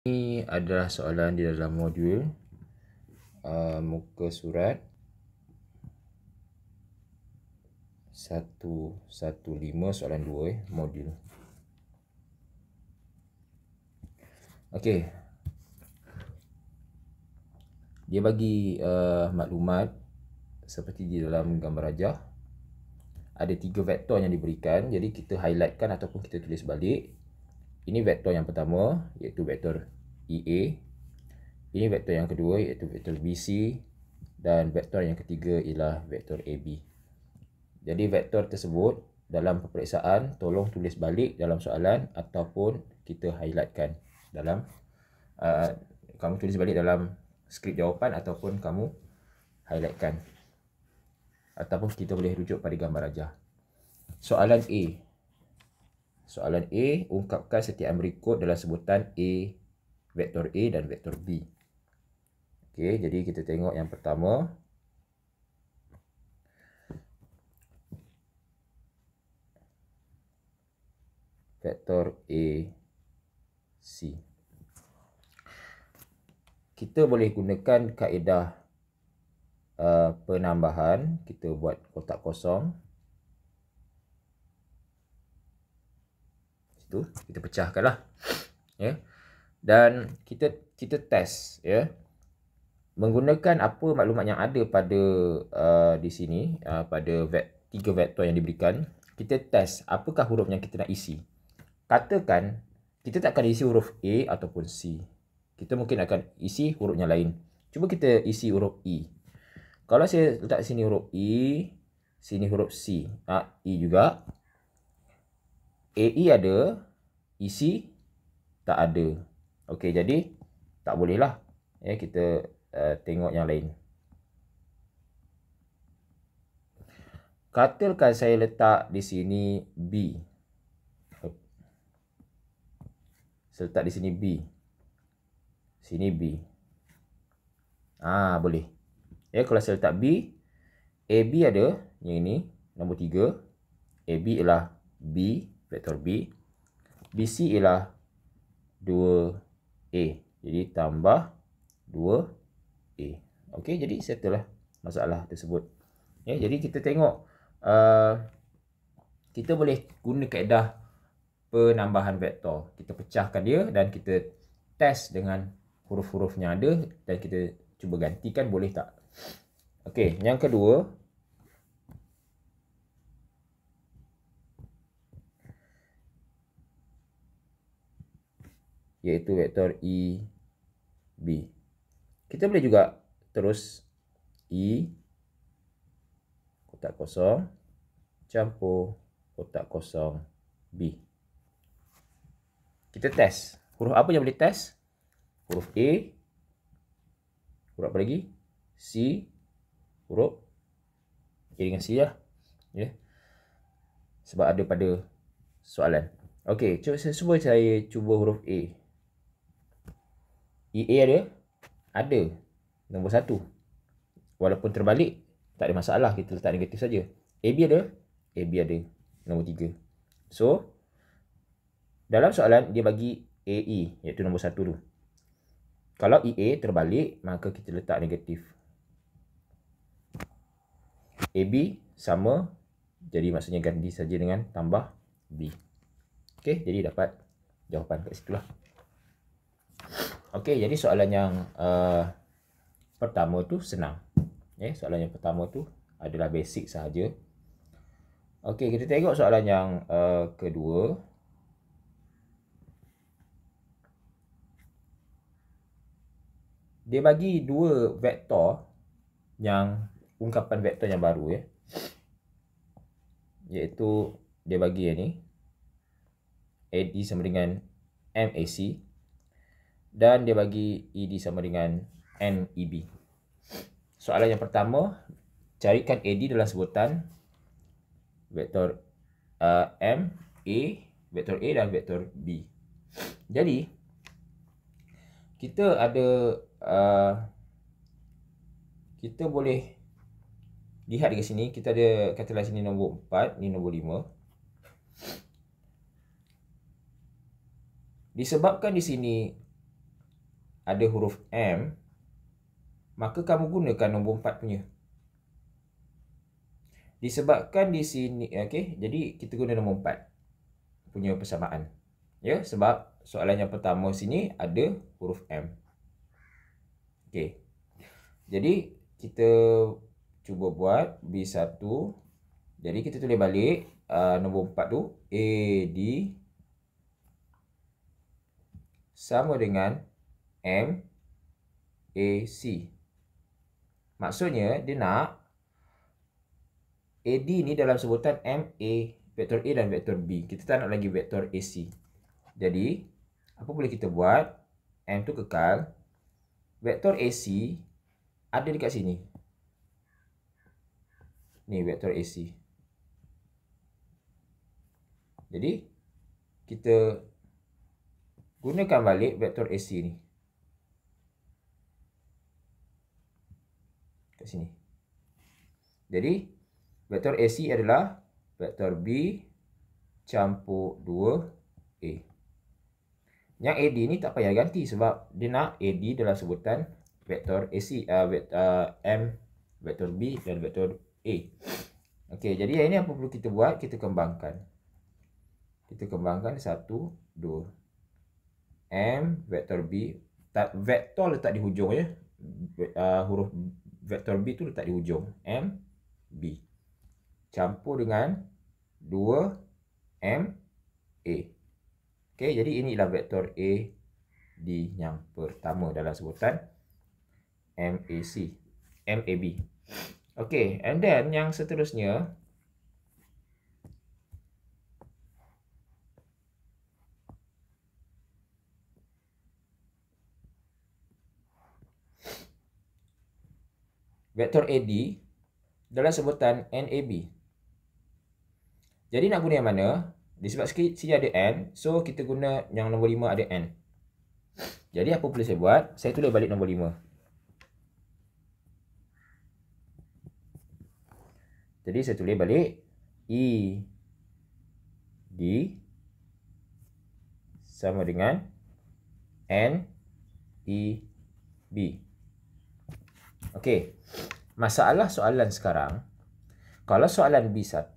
Ini adalah soalan di dalam modul muka surat 115 soalan 2 modul. Okey. Dia bagi maklumat seperti di dalam gambar rajah. Ada 3 vektor yang diberikan, jadi kita highlightkan ataupun kita tulis balik. Ini vektor yang pertama, iaitu vektor EA. Ini vektor yang kedua, iaitu vektor BC. Dan vektor yang ketiga ialah vektor AB. Jadi vektor tersebut dalam peperiksaan tolong tulis balik dalam soalan ataupun kita highlightkan dalam kamu tulis balik dalam skrip jawapan ataupun kamu highlightkan ataupun kita boleh rujuk pada gambar rajah. Soalan A. Soalan A, ungkapkan setiap berikut dalam sebutan A, vektor A dan vektor B. Okey, jadi kita tengok yang pertama. Vektor A, C. Kita boleh gunakan kaedah penambahan. Kita buat kotak kosong. Situ kita pecahkanlah. Ya. Dan kita test, ya. Menggunakan apa maklumat yang ada pada di sini, pada 3 vektor yang diberikan, kita test apakah huruf yang kita nak isi. Katakan kita tak akan isi huruf A ataupun C. Kita mungkin akan isi huruf yang lain. Cuba kita isi huruf E. Kalau saya letak sini huruf E, sini huruf C, E juga. AE ada, EC tak ada. Okey, jadi tak bolehlah. Ya, kita tengok yang lain. Katakan saya letak di sini B. Saya letak di sini B. Sini B. Boleh. Ya, kalau saya letak B, AB ada, yang ini, nombor 3. AB ialah B, vektor B. BC ialah 2A. Jadi tambah 2A. Okey, jadi settle lah masalah tersebut. Ya, jadi kita tengok kita boleh guna kaedah penambahan vektor. Kita pecahkan dia dan kita test dengan huruf-huruf yang ada dan kita cuba gantikan boleh tak. Okey, yang kedua, iaitu vektor E, B. Kita boleh juga terus E, kotak kosong, campur kotak kosong B. Kita test. Huruf apa yang boleh test? Huruf A, huruf apa lagi? C, huruf A dengan C lah. Ya. Sebab ada pada soalan. Okey, cuba saya cuba huruf A. EA ada? Ada. Nombor 1. Walaupun terbalik, tak ada masalah. Kita letak negatif saja. AB ada? AB ada. Nombor 3. So, dalam soalan, dia bagi AE, iaitu nombor 1 tu. Kalau EA terbalik, maka kita letak negatif. AB sama, jadi maksudnya ganti saja dengan tambah B. Okey, jadi dapat jawapan kat situ lah. Okey, jadi soalan yang pertama tu senang. Soalan yang pertama tu adalah basic sahaja. Okey, kita tengok soalan yang kedua. Dia bagi 2 vektor yang ungkapan vektor yang baru, ya. Iaitu dia bagi yang ni. AD sama dengan MAC. Dan dia bagi ED sama dengan NEB. Soalan yang pertama, carikan AD dalam sebutan vektor M, A, vektor A dan vektor B. Jadi, kita ada kita boleh lihat dekat sini. Kita ada, katalah sini nombor 4, ni nombor 5. Disebabkan di sini ada huruf M, maka kamu gunakan nombor 4 punya. Disebabkan di sini, okey, jadi kita guna nombor 4 punya persamaan. Ya, sebab soalan yang pertama sini ada huruf M. Okey. Jadi kita cuba buat B1. Jadi kita tulis balik nombor 4 tu AD sama dengan MAC. Maksudnya dia nak AD ni dalam sebutan MA, vektor A dan vektor B. Kita tak nak lagi vektor AC. Jadi apa boleh kita buat? M tu kekal. Vektor AC ada dekat sini. Ni vektor AC. Jadi kita gunakan balik vektor AC ni. Kat sini. Jadi vektor AC adalah vektor B campur 2A. Yang AD ni tak payah ganti sebab dia nak AD dalam sebutan vektor AC, M, vektor B dan vektor A. Okey, jadi yang ini apa perlu kita buat? Kita kembangkan. Kita kembangkan 1, 2. M, vektor B. Vektor letak di hujung ya. Huruf vektor B tu letak di hujung. M, B. Campur dengan 2, M, A. Okey, jadi inilah vektor A D yang pertama dalam sebutan MAC, MAB. Okey, and then yang seterusnya vektor AD dalam sebutan NAB. Jadi nak guna yang mana? Disebab sini ada N, so kita guna yang nombor 5 ada N. Jadi apa boleh saya buat? Saya tulis balik nombor 5. Jadi saya tulis balik E D sama dengan N E B. Okey. Masalah soalan sekarang, kalau soalan B1,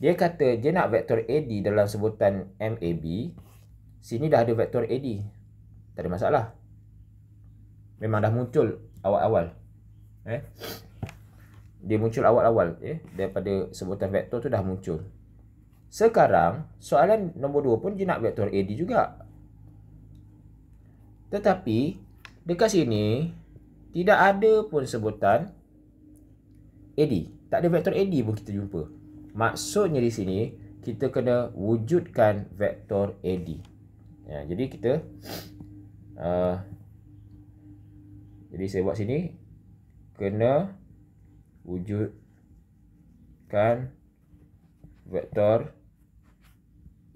dia kata dia nak vektor AD dalam sebutan MAB. Sini dah ada vektor AD. Tak ada masalah. Memang dah muncul awal-awal. Dia muncul awal-awal daripada sebutan vektor tu dah muncul. Sekarang soalan nombor 2 pun dia nak vektor AD juga. Tetapi dekat sini tidak ada pun sebutan AD. Tak ada vektor AD pun kita jumpa. Maksudnya di sini kita kena wujudkan vektor AD. Ya, jadi kita jadi saya buat sini kena wujudkan vektor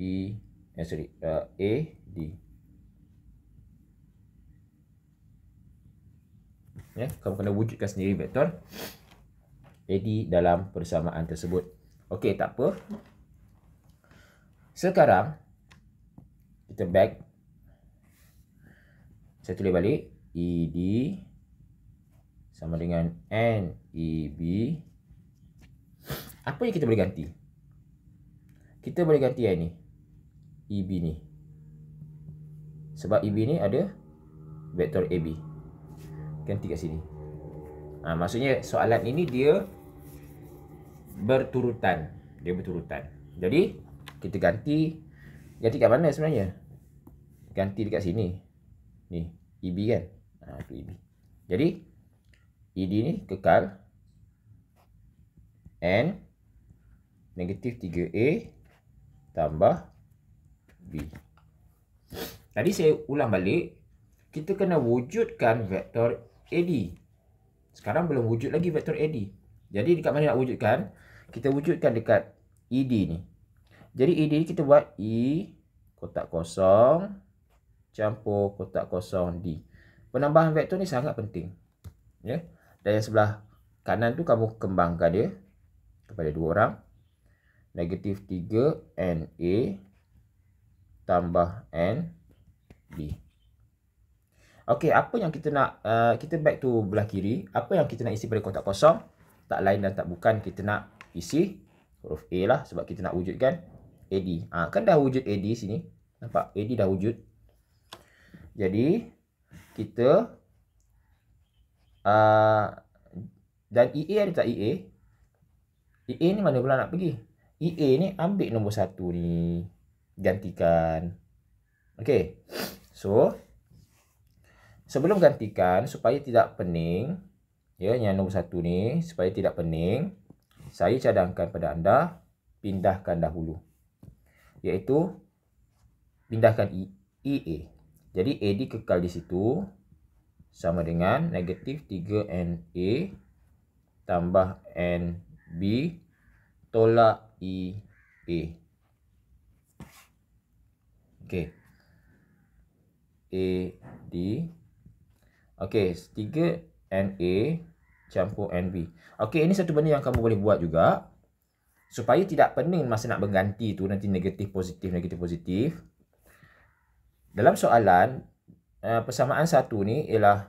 AD. Ya, kamu kena wujudkan sendiri vektor AD dalam persamaan tersebut. Okey, tak apa. Sekarang kita back. Saya tulis balik ED sama dengan NEB. Apa yang kita boleh ganti? Kita boleh ganti yang ni, EB ni. Sebab EB ni ada vektor AB. Ganti kat sini. Maksudnya soalan ini dia berturutan. Jadi kita ganti kat mana sebenarnya? Ganti dekat sini. Ni EB kan? Itu EB. Jadi ED ni kekal N negatif 3A tambah B. Tadi saya ulang balik. Kita kena wujudkan vektor AD. Sekarang belum wujud lagi vektor AD. Jadi dekat mana nak wujudkan? Kita wujudkan dekat ED ni. Jadi ED ni kita buat E kotak kosong campur kotak kosong D. Penambahan vektor ni sangat penting. Ya. Dan yang sebelah kanan tu kamu kembangkan dia kepada 2 orang. Negatif 3 NA tambah NB. Okey, apa yang kita nak, kita back to belah kiri. Apa yang kita nak isi pada kotak kosong? Tak lain dan tak bukan, kita nak isi huruf A lah, sebab kita nak wujudkan AD. Kan dah wujud AD sini. Nampak? AD dah wujud. Jadi, kita dan EA ada tak EA? EA ni mana pula nak pergi? EA ni ambil nombor 1 ni. Gantikan. Okey. So, sebelum gantikan, supaya tidak pening, ya, yang nombor 1 ni, supaya tidak pening, saya cadangkan pada anda, pindahkan dahulu. Iaitu, pindahkan EA. Jadi, AD kekal di situ, sama dengan negatif 3NA tambah NB tolak EA. Okey. AD. Okey, 3NA campur NB. Okey, ini satu benda yang kamu boleh buat juga. Supaya tidak pening masa nak berganti tu, nanti negatif positif, negatif positif. Dalam soalan, persamaan satu ni ialah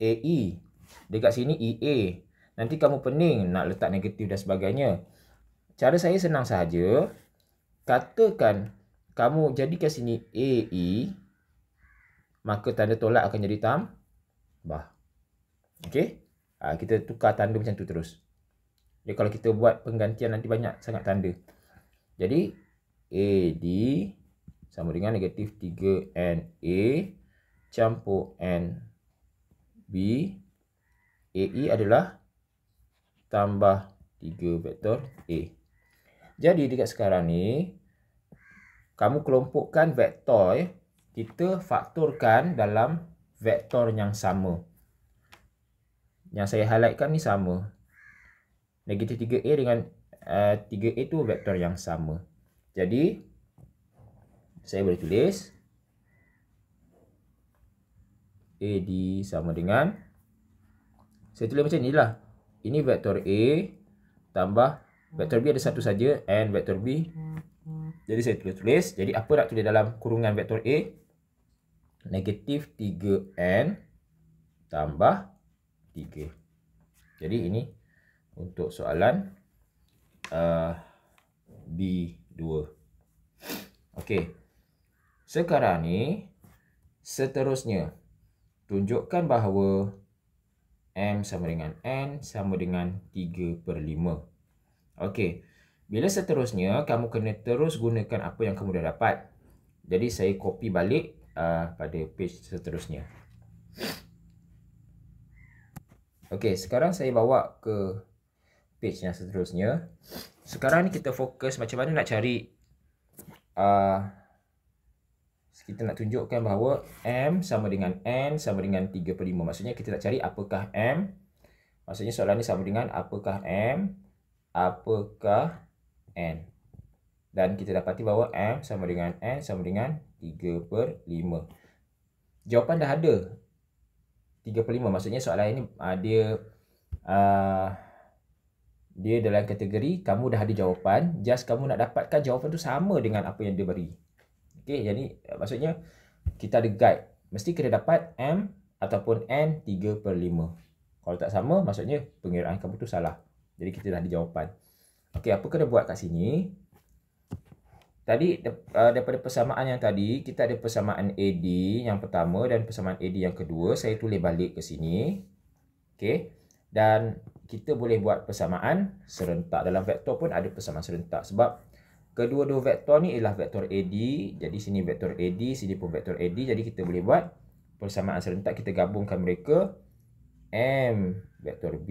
AE. Dekat sini EA. Nanti kamu pening nak letak negatif dan sebagainya. Cara saya senang sahaja. Katakan kamu jadikan sini AE, maka tanda tolak akan jadi tambah. Okey? Kita tukar tanda macam tu terus. Jadi kalau kita buat penggantian nanti banyak sangat tanda. Jadi AD sama dengan negatif 3NA campur NB. AE adalah tambah 3 vektor A. Jadi dekat sekarang ni, kamu kelompokkan vektor, kita faktorkan dalam vektor yang sama. Yang saya highlightkan ni sama. Negatif 3A dengan 3A tu vektor yang sama. Jadi, saya boleh tulis AD sama dengan, saya tulis macam ni lah. Ini vektor A tambah vektor B ada satu saja, and vektor B. Jadi saya tulis. Jadi apa nak tulis dalam kurungan vektor A? Negatif 3N tambah 3. Jadi ini untuk soalan B2. Okey. Sekarang ni, seterusnya, tunjukkan bahawa M sama dengan N sama dengan 3/5. Okey. Bila seterusnya, kamu kena terus gunakan apa yang kamu dah dapat. Jadi, saya copy balik pada page seterusnya. Okey, sekarang saya bawa ke page yang seterusnya. Sekarang ni kita fokus macam mana nak cari, kita nak tunjukkan bahawa M sama dengan N sama dengan 3/5. Maksudnya kita nak cari apakah M. Maksudnya soalan ni sama dengan apakah M, apakah N. Dan kita dapati bahawa M sama dengan N sama dengan 3/5. Jawapan dah ada. 3/5. Maksudnya soalan ini dia dalam kategori kamu dah ada jawapan. Just kamu nak dapatkan jawapan tu sama dengan apa yang dia beri. Okey, jadi maksudnya kita ada guide. Mesti kena dapat M ataupun N 3/5. Kalau tak sama, maksudnya pengiraan kamu tu salah. Jadi kita dah ada jawapan. Okey, apa kena buat kat sini? Tadi daripada persamaan yang tadi, kita ada persamaan AD yang pertama dan persamaan AD yang kedua. Saya tulis balik ke sini. Okey. Dan kita boleh buat persamaan serentak. Dalam vektor pun ada persamaan serentak. Sebab kedua-dua vektor ni ialah vektor AD. Jadi sini vektor AD, sini pun vektor AD. Jadi kita boleh buat persamaan serentak. Kita gabungkan mereka. M vektor B